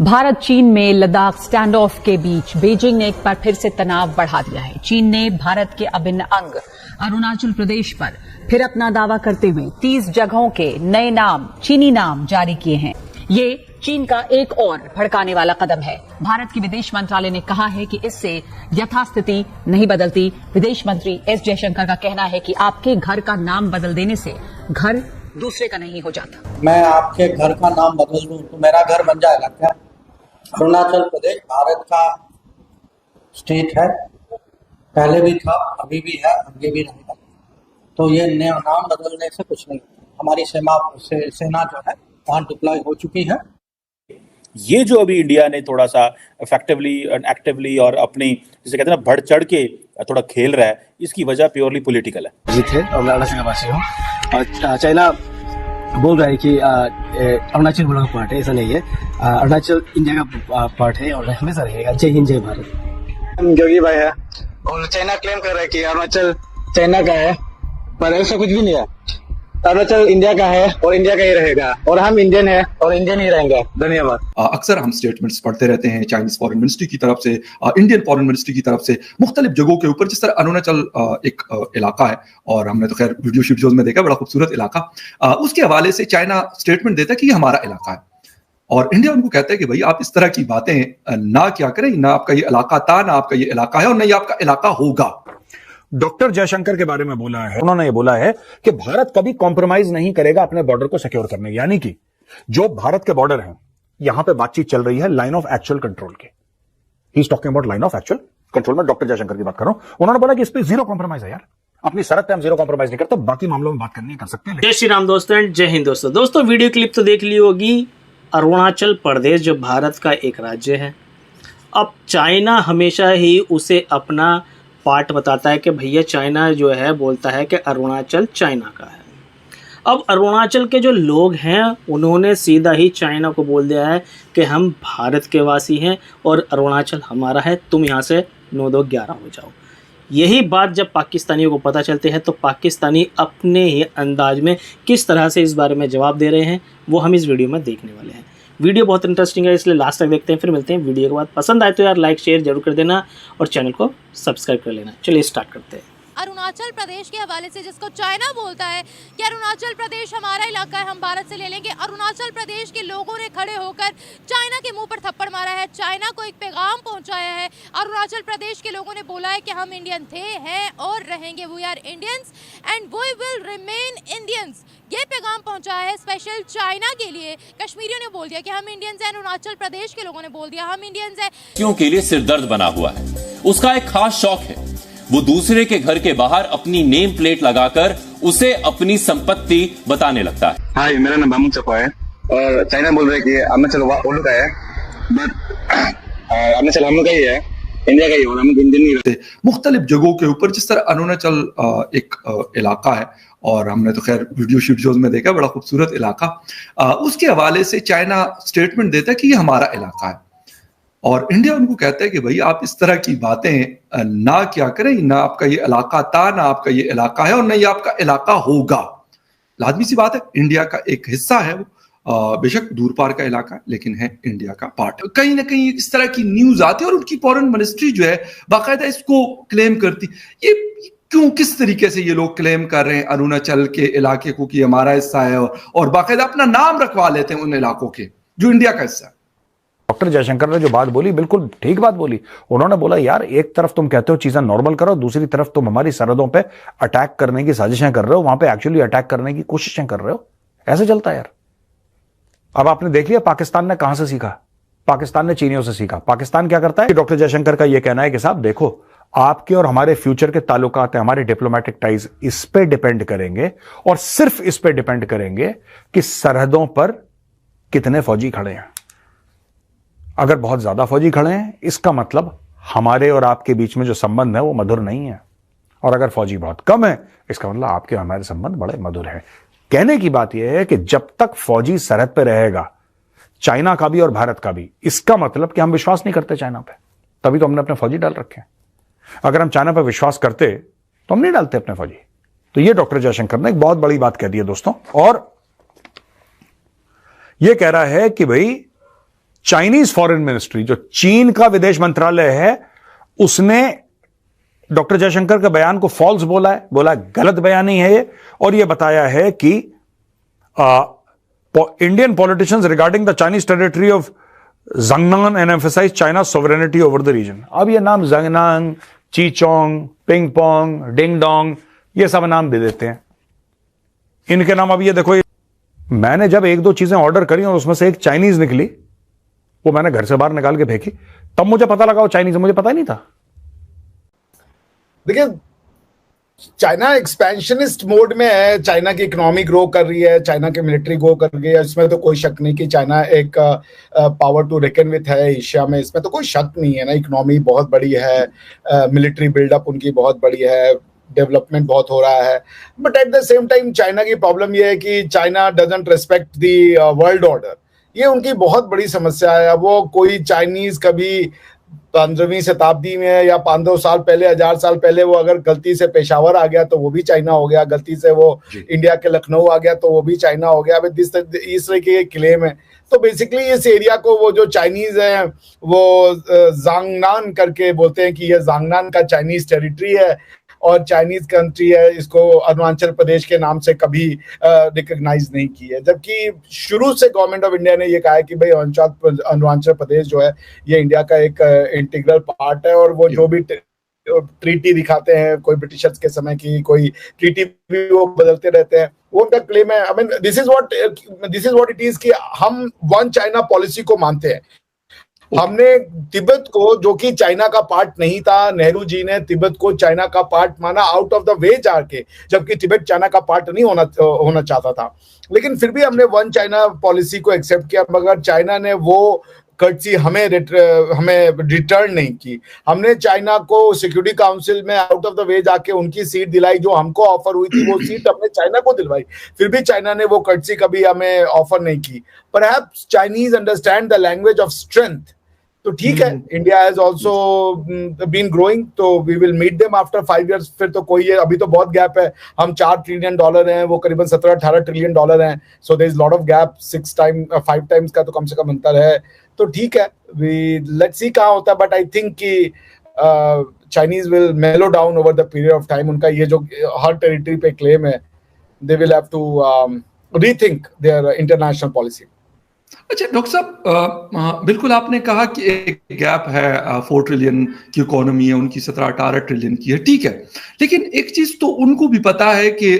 भारत चीन में Ladakh stand of के बीच बीजिंग ने एक बार फिर से तनाव बढ़ा दिया है। चीन ने भारत के अभिन्न अंग अरुणाचल प्रदेश पर फिर अपना दावा करते हुए 30 जगहों के नए नाम, चीनी नाम जारी किए हैं। ये चीन का एक और भड़काने वाला कदम है। भारत की विदेश मंत्रालय ने कहा है कि इससे यथास्थिति नहीं बदलती। विदेश मंत्री एस जयशंकर का कहना है कि आपके घर का नाम बदल देने से घर दूसरे का नहीं हो जाता। मैं आपके घर का नाम बदल दूं तो मेरा घर बन जाएगा क्या? अरुणाचल प्रदेश भारत का स्टेट है, पहले भी था, अभी भी है, आगे भी रहेगा। तो ये नाम बदलने से कुछ नहीं। हमारी सेना जो है वहाँ डिप्लॉय हो चुकी है। ये जो अभी इंडिया ने थोड़ा सा इफेक्टिवली एंड एक्टिवली और अपनी जिसे कहते हैं ना बढ़ चढ़ के थोड़ा खेल रहा है, इसकी वजह प्योरली पॉलिटिकल है। जीत है और मैं अरुणाचल का वासी हूँ और चाइना बोल रहा है कि अरुणाचल बोला का पार्ट है, ऐसा नहीं है। अरुणाचल इंडिया का पार्ट है और हमेशा रहेगा। जय हिंद, जय भारत। जोगी भाई है और चाइना क्लेम कर रहा है कि अरुणाचल चाइना का है, पर ऐसा कुछ भी नहीं है। अरुणाचल इंडिया का है और इंडिया का ही रहेगा और हम इंडियन है और इंडियन ही रहेंगे। धन्यवाद। अक्सर हम स्टेटमेंट्स पढ़ते रहते हैं चाइनीज फॉरेन मिनिस्ट्री की तरफ से, इंडियन फॉरेन मिनिस्ट्री की तरफ से, मुख्तलिफ जगहों के ऊपर। जिस तरह अरुणाचल एक इलाका है और हमने तो खैर वीडियोज में देखा, बड़ा खूबसूरत इलाका। उसके हवाले से चाइना स्टेटमेंट देता है कि ये हमारा इलाका है और इंडिया उनको कहता है कि भाई आप इस तरह की बातें ना क्या करें, ना आपका ये इलाका था, ना आपका ये इलाका है और ना ये आपका इलाका होगा। डॉक्टर जयशंकर के बारे में बोला है, उन्होंने ये बोला है कि भारत कभी कॉम्प्रोमाइज नहीं करेगा अपने बॉर्डर को सिक्योर करने, यानी कि जो भारत के बॉर्डर हैं, यहां पे बातचीत चल रही है लाइन ऑफ एक्चुअल कंट्रोल की। He is talking about line of actual control में डॉक्टर जयशंकर की बात कर रहा हूं। उन्होंने बोला कि इस पे जीरो कॉम्प्रोमाइज है यार, अपनी सरहद पे हम जीरो कॉम्प्रोमाइज नहीं करते, बाकी मामलों में बात करनी कर सकते हैं। जय श्री राम दोस्तों एंड जय हिंद दोस्तों। दोस्तों वीडियो क्लिप तो देख ली होगी। अरुणाचल प्रदेश जो भारत का एक राज्य है, अब चाइना हमेशा ही उसे अपना पार्ट बताता है कि भैया चाइना जो है बोलता है कि अरुणाचल चाइना का है। अब अरुणाचल के जो लोग हैं उन्होंने सीधा ही चाइना को बोल दिया है कि हम भारत के वासी हैं और अरुणाचल हमारा है, तुम यहाँ से 9-2-11 हो जाओ। यही बात जब पाकिस्तानियों को पता चलते हैं तो पाकिस्तानी अपने ही अंदाज में किस तरह से इस बारे में जवाब दे रहे हैं वो हम इस वीडियो में देखने वाले हैं। वीडियो बहुत इंटरेस्टिंग है, इसलिए लास्ट तक देखते हैं, फिर मिलते हैं वीडियो के बाद। पसंद आए तो यार लाइक शेयर जरूर कर देना और चैनल को सब्सक्राइब कर लेना। चलिए स्टार्ट करते हैं। अरुणाचल प्रदेश के हवाले से जिसको चाइना बोलता है कि अरुणाचल प्रदेश हमारा इलाका है, हम भारत से ले लेंगे। अरुणाचल प्रदेश के लोगों ने खड़े होकर चाइना के मुंह पर थप्पड़ मारा है, चाइना को एक पैगाम पहुंचाया है। अरुणाचल प्रदेश के लोगों ने बोला है कि हम इंडियन थे, हैं और रहेंगे। We are Indians and we will remain Indians. ये पैगाम पहुंचाया है स्पेशल चाइना के लिए। कश्मीरियों ने बोल दिया कि हम इंडियंस हैं, अरुणाचल प्रदेश के लोगों ने बोल दिया हम इंडियंस हैं। क्यों के लिए सिरदर्द बना हुआ है, उसका एक खास शौक है। वो दूसरे के घर के बाहर अपनी नेम प्लेट लगाकर उसे अपनी संपत्ति बताने लगता है। हाय, मेरा नाम बामू चपा है और चाइना बोल रहे हैं कि अरुणाचल वो लोग का है, बट अरुणाचल हम लोग का ही है, इंडिया का ही, और हम इंडियन नहीं रहते। मुख्तलिफ जगहों के ऊपर जिस तरह अरुणाचल एक इलाका है और हमने तो खैर वीडियोज में देखा, बड़ा खूबसूरत इलाका। उसके हवाले से चाइना स्टेटमेंट देता है कि ये हमारा इलाका है और इंडिया उनको कहता है कि भाई आप इस तरह की बातें ना क्या करें, ना आपका ये इलाका था, ना आपका ये इलाका है और ना ये आपका इलाका होगा। लाजमी सी बात है, इंडिया का एक हिस्सा है वो, बेशक दूर पार का इलाका है लेकिन है इंडिया का पार्ट। कहीं ना कहीं इस तरह की न्यूज आती है और उनकी फॉरेन मिनिस्ट्री जो है बाकायदा इसको क्लेम करती। ये क्यों, किस तरीके से ये लोग क्लेम कर रहे हैं अरुणाचल के इलाके को कि हमारा हिस्सा है और बाकायदा अपना नाम रखवा लेते हैं उन इलाकों के जो इंडिया का हिस्सा है। डॉक्टर जयशंकर ने जो बात बोली बिल्कुल ठीक बात बोली। उन्होंने बोला यार एक तरफ तुम कहते हो चीजें नॉर्मल करो, दूसरी तरफ तुम हमारी सरहदों पे अटैक करने की साजिशें कर रहे हो, वहां पे एक्चुअली अटैक करने की कोशिशें कर रहे हो। ऐसे चलता है यार। अब आपने देख लिया पाकिस्तान ने कहां से सीखा, पाकिस्तान ने चीनियों से सीखा। पाकिस्तान क्या करता है, डॉक्टर जयशंकर का यह कहना है कि साहब देखो आपके और हमारे फ्यूचर के ताल्लुकात है, हमारे डिप्लोमेटिक टाइज इस पे डिपेंड करेंगे और सिर्फ इस पे डिपेंड करेंगे कि सरहदों पर कितने फौजी खड़े हैं। अगर बहुत ज्यादा फौजी खड़े हैं इसका मतलब हमारे और आपके बीच में जो संबंध है वो मधुर नहीं है, और अगर फौजी बहुत कम है इसका मतलब आपके और हमारे संबंध बड़े मधुर हैं। कहने की बात यह है कि जब तक फौजी सरहद पे रहेगा, चाइना का भी और भारत का भी, इसका मतलब कि हम विश्वास नहीं करते चाइना पे, तभी तो हमने अपने फौजी डाल रखे हैं। अगर हम चाइना पर विश्वास करते तो हम नहीं डालते अपने फौजी। तो ये डॉक्टर जयशंकर ने एक बहुत बड़ी बात कह दी है दोस्तों, और यह कह रहा है कि भाई चाइनीज फॉरेन मिनिस्ट्री, जो चीन का विदेश मंत्रालय है, उसने डॉक्टर जयशंकर के बयान को फॉल्स बोला है, बोला गलत बयानी है ये, और ये बताया है कि Indian politicians regarding the Chinese territory of Zangnan and emphasize China sovereignty over the region. अब ये नाम Zangnan, Chichong, ping pong, ding dong, ये सब नाम दे देते हैं इनके नाम। अब ये देखो, मैंने जब एक दो चीजें ऑर्डर करी और उसमें से एक चाइनीज निकली, वो मैंने घर से बाहर निकाल के फेंकी, तब मुझे पता लगा वो चाइनीज, मुझे पता ही नहीं था। देखिए, चाइना एक्सपेंशनिस्ट मोड में है, चाइना की इकोनॉमी ग्रो कर रही है, चाइना की मिलिट्री ग्रो कर रही है, इसमें तो कोई शक नहीं कि चाइना एक पावर टू रेकन विथ है एशिया में, इसमें तो कोई शक नहीं है ना। इकोनॉमी बहुत बड़ी है, मिलिट्री बिल्डअप उनकी बहुत बड़ी है, डेवलपमेंट बहुत हो रहा है, but at the same time China की प्रॉब्लम ये है कि China doesn't respect the world order. ये उनकी बहुत बड़ी समस्या है। वो कोई चाइनीज कभी 15वीं शताब्दी में या 500 साल पहले, 1000 साल पहले वो अगर गलती से पेशावर आ गया तो वो भी चाइना हो गया, गलती से वो इंडिया के लखनऊ आ गया तो वो भी चाइना हो गया। इस तरह के क्लेम है। तो बेसिकली इस एरिया को वो जो चाइनीज है वो ज़ांगनान करके बोलते हैं कि ये ज़ांगनान का चाइनीज टेरिटरी है और चाइनीज कंट्री है, इसको अरुणाचल प्रदेश के नाम से कभी रिकॉग्नाइज नहीं की है। जबकि शुरू से गवर्नमेंट ऑफ इंडिया ने ये कहा है कि भाई अरुणाचल प्रदेश जो है ये इंडिया का एक इंटीग्रल पार्ट है, और वो जो भी ट्रीटी दिखाते हैं कोई ब्रिटिशर्स के समय की, कोई ट्रीटी भी वो बदलते रहते हैं, वो उनका क्लेम है। I mean this is what it is कि हम वन चाइना पॉलिसी को मानते हैं। हमने तिब्बत को, जो कि चाइना का पार्ट नहीं था, नेहरू जी ने तिब्बत को चाइना का पार्ट माना आउट ऑफ द वे जाके, जबकि तिब्बत चाइना का पार्ट नहीं होना चाहता था। लेकिन फिर भी हमने वन चाइना पॉलिसी को एक्सेप्ट किया, मगर चाइना ने वो कर्टसी हमें रिटर्न नहीं की। हमने चाइना को सिक्योरिटी काउंसिल में आउट ऑफ द वे जाके उनकी सीट दिलाई, जो हमको ऑफर हुई थी वो सीट हमने चाइना को दिलवाई, फिर भी चाइना ने वो कर्टसी कभी हमें ऑफर नहीं की। Perhaps Chinese understand the language of strength. तो ठीक है, India has also been growing, तो we will meet them after 5 years। फिर तो कोई है, अभी तो बहुत गैप है। हम $4 ट्रिलियन हैं, वो करीबन $17-18 ट्रिलियन हैं। So there is lot of gap, 5 times का तो कम से कम अंतर है। तो ठीक है, वी लेट्स सी कहाँ होता है, बट आई थिंक कि Chinese will mellow down over the period of time. उनका ये जो हर टेरिटरी पे क्लेम है, they will have to rethink their international policy. अच्छा डॉक्टर साहब, बिल्कुल आपने कहा कि एक गैप है, 4 ट्रिलियन की इकोनॉमी है उनकी, 17-18 ट्रिलियन की है, ठीक है। लेकिन एक चीज तो उनको भी पता है कि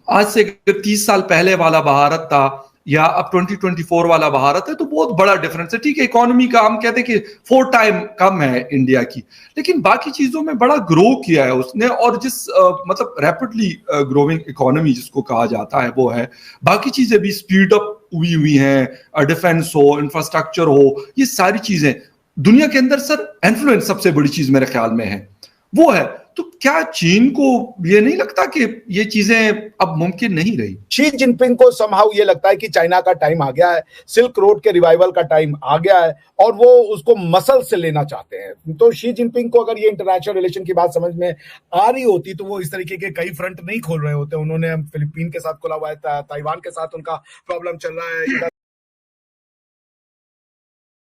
आज से 30 साल पहले वाला भारत था या अब 2024 वाला भारत है, तो बहुत बड़ा डिफरेंस है। ठीक है, इकोनॉमी का हम कहते हैं कि 4 टाइम कम है इंडिया की, लेकिन बाकी चीजों में बड़ा ग्रो किया है उसने। और जिस मतलब रैपिडली ग्रोइंग इकोनॉमी जिसको कहा जाता है वो है, बाकी चीजें भी स्पीड अप हुई हैं, डिफेंस हो, इंफ्रास्ट्रक्चर हो, ये सारी चीजें दुनिया के अंदर सर इन्फ्लुएंस सबसे बड़ी चीज मेरे ख्याल में है वो है। तो क्या चीन को ये नहीं लगता कि ये चीजें अब मुमकिन नहीं रही? शी जिनपिंग को समहाउ ये लगता है कि चाइना का टाइम आ गया है, सिल्क रोड के रिवाइवल का टाइम आ गया है, और वो उसको मसल से लेना चाहते हैं। तो शी जिनपिंग को अगर ये इंटरनेशनल रिलेशन की बात समझ में आ रही होती तो वो इस तरीके के कई फ्रंट नहीं खोल रहे होते। उन्होंने फिलीपीन के साथ खोला हुआ है, ताइवान के साथ उनका प्रॉब्लम चल रहा है।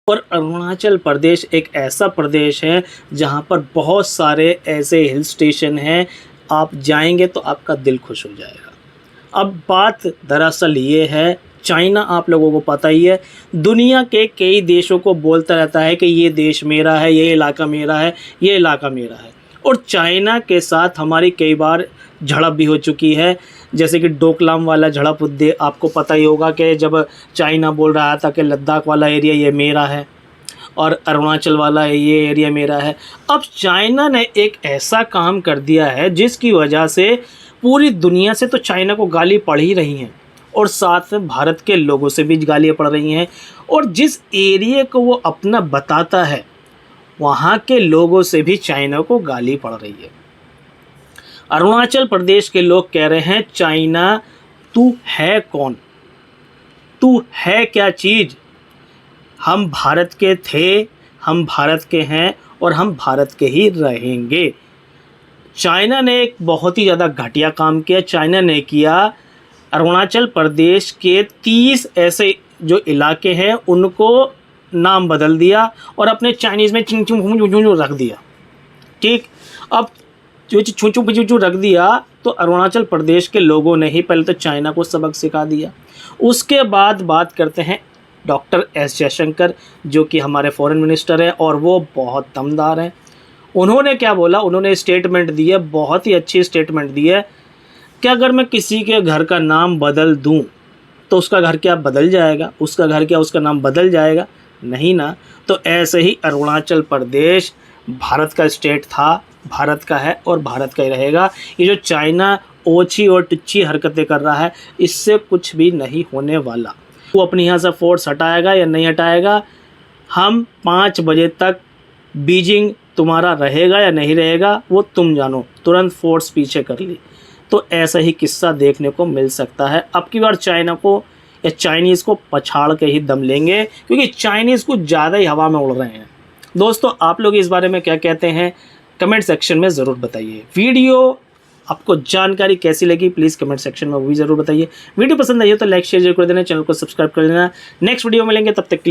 और अरुणाचल प्रदेश एक ऐसा प्रदेश है जहाँ पर बहुत सारे ऐसे हिल स्टेशन हैं, आप जाएंगे तो आपका दिल खुश हो जाएगा। अब बात दरअसल ये है, चाइना आप लोगों को पता ही है, दुनिया के कई देशों को बोलता रहता है कि ये देश मेरा है, ये इलाका मेरा है, ये इलाका मेरा है। और चाइना के साथ हमारी कई बार झड़प भी हो चुकी है, जैसे कि डोकलाम वाला झड़प आपको पता ही होगा कि जब चाइना बोल रहा था कि लद्दाख वाला एरिया ये मेरा है और अरुणाचल वाला ये एरिया मेरा है। अब चाइना ने एक ऐसा काम कर दिया है जिसकी वजह से पूरी दुनिया से तो चाइना को गाली पड़ ही रही हैं, और साथ में भारत के लोगों से भी गालियाँ पड़ रही हैं। और जिस एरिया को वो अपना बताता है वहाँ के लोगों से भी चाइना को गाली पड़ रही है। अरुणाचल प्रदेश के लोग कह रहे हैं, चाइना तू है कौन, तू है क्या चीज़? हम भारत के थे, हम भारत के हैं और हम भारत के ही रहेंगे। चाइना ने एक बहुत ही ज़्यादा घटिया काम किया। चाइना ने किया, अरुणाचल प्रदेश के 30 ऐसे जो इलाके हैं उनको नाम बदल दिया और अपने चाइनीज़ में चिंग चिंग रख दिया। ठीक, अब जो छू रख दिया तो अरुणाचल प्रदेश के लोगों ने ही पहले तो चाइना को सबक सिखा दिया। उसके बाद बात करते हैं डॉक्टर एस जयशंकर, जो कि हमारे फॉरेन मिनिस्टर हैं और वो बहुत दमदार हैं। उन्होंने क्या बोला, उन्होंने स्टेटमेंट दी है, बहुत ही अच्छी स्टेटमेंट दी है कि अगर मैं किसी के घर का नाम बदल दूं तो उसका घर क्या बदल जाएगा, उसका घर क्या उसका नाम बदल जाएगा? नहीं ना। तो ऐसे ही अरुणाचल प्रदेश भारत का स्टेट था, भारत का है और भारत का ही रहेगा। ये जो चाइना ओछी और टुच्ची हरकतें कर रहा है, इससे कुछ भी नहीं होने वाला। वो अपने यहाँ से फोर्स हटाएगा या नहीं हटाएगा, हम 5 बजे तक बीजिंग तुम्हारा रहेगा या नहीं रहेगा वो तुम जानो। तुरंत फोर्स पीछे कर ली। तो ऐसा ही किस्सा देखने को मिल सकता है। अब की बार चाइना को या चाइनीज़ को पछाड़ के ही दम लेंगे, क्योंकि चाइनीज़ कुछ ज़्यादा ही हवा में उड़ रहे हैं। दोस्तों, आप लोग इस बारे में क्या कहते हैं कमेंट सेक्शन में ज़रूर बताइए। वीडियो आपको जानकारी कैसी लगी प्लीज़ कमेंट सेक्शन में वो भी ज़रूर बताइए। वीडियो पसंद आई हो तो लाइक शेयर जरूर कर देना, चैनल को सब्सक्राइब कर लेना। नेक्स्ट वीडियो मिलेंगे, तब तक के लिए